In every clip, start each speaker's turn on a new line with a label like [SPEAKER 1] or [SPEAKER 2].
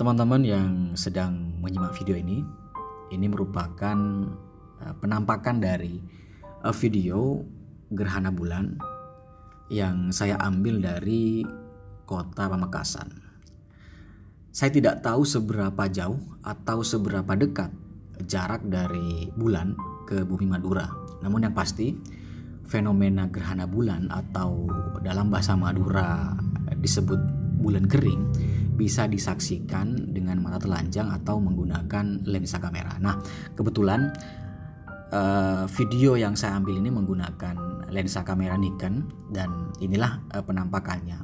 [SPEAKER 1] Teman-teman yang sedang menyimak video ini merupakan penampakan dari video gerhana bulan yang saya ambil dari kota Pamekasan. Saya tidak tahu seberapa jauh atau seberapa dekat jarak dari bulan ke bumi Madura. Namun yang pasti fenomena gerhana bulan atau dalam bahasa Madura disebut bulan kering bisa disaksikan dengan mata telanjang atau menggunakan lensa kamera. Nah, kebetulan video yang saya ambil ini menggunakan lensa kamera Nikon dan inilah penampakannya.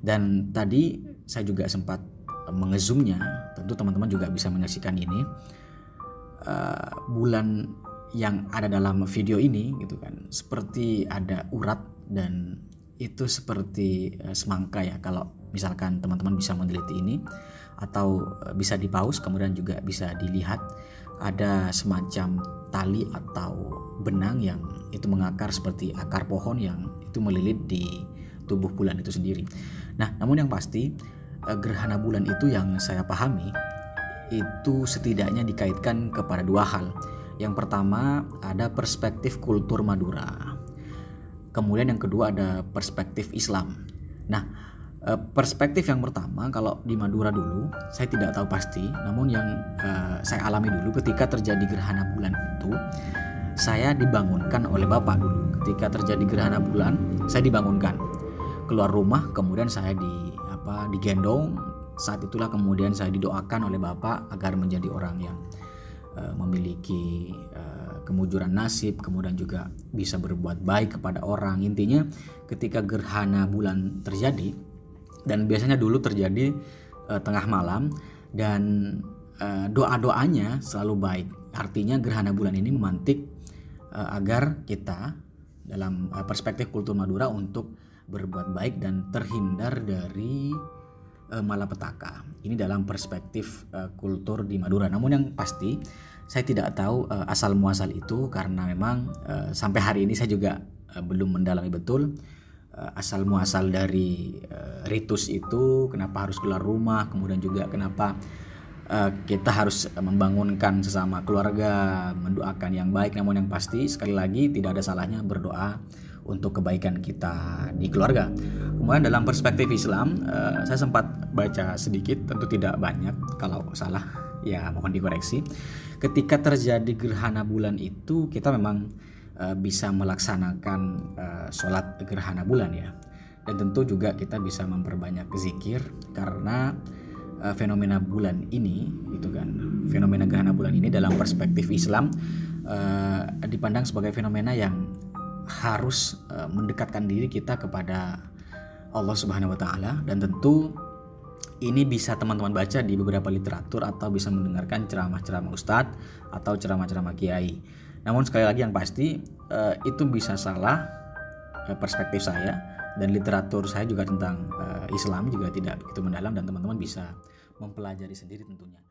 [SPEAKER 1] Dan tadi saya juga sempat mengezoomnya, tentu teman-teman juga bisa menyaksikan ini. Bulan yang ada dalam video ini gitu kan, seperti ada urat dan itu seperti semangka ya, kalau misalkan teman-teman bisa meneliti ini atau bisa di pause kemudian juga bisa dilihat ada semacam tali atau benang yang itu mengakar seperti akar pohon yang itu melilit di tubuh bulan itu sendiri. Nah, namun yang pasti gerhana bulan itu yang saya pahami itu setidaknya dikaitkan kepada dua hal. Yang pertama ada perspektif kultur Madura. Kemudian yang kedua ada perspektif Islam. Nah, perspektif yang pertama kalau di Madura dulu saya tidak tahu pasti, namun yang saya alami dulu ketika terjadi gerhana bulan itu saya dibangunkan oleh bapak dulu. Ketika terjadi gerhana bulan saya dibangunkan, keluar rumah kemudian saya digendong. Saat itulah kemudian saya didoakan oleh bapak agar menjadi orang yang memiliki kemujuran nasib, kemudian juga bisa berbuat baik kepada orang. Intinya ketika gerhana bulan terjadi, dan biasanya dulu terjadi tengah malam, dan doa-doanya selalu baik. Artinya gerhana bulan ini memantik agar kita dalam perspektif kultur Madura untuk berbuat baik dan terhindar dari malapetaka. Ini dalam perspektif kultur di Madura. Namun yang pasti saya tidak tahu asal muasal itu, karena memang sampai hari ini saya juga belum mendalami betul asal muasal dari ritus itu, kenapa harus keluar rumah, kemudian juga kenapa kita harus membangunkan sesama keluarga, mendoakan yang baik. Namun yang pasti sekali lagi tidak ada salahnya berdoa untuk kebaikan kita di keluarga. Kemudian dalam perspektif Islam, saya sempat baca sedikit, tentu tidak banyak, kalau salah ya mohon dikoreksi. Ketika terjadi gerhana bulan itu kita memang bisa melaksanakan sholat gerhana bulan ya, dan tentu juga kita bisa memperbanyak zikir, karena fenomena bulan ini gitu kan, fenomena gerhana bulan ini dalam perspektif Islam dipandang sebagai fenomena yang harus mendekatkan diri kita kepada Allah Subhanahu wa taala, dan tentu ini bisa teman-teman baca di beberapa literatur atau bisa mendengarkan ceramah-ceramah ustadz atau ceramah-ceramah kiai. Namun sekali lagi yang pasti itu bisa salah perspektif saya, dan literatur saya juga tentang Islam juga tidak begitu mendalam, dan teman-teman bisa mempelajari sendiri tentunya.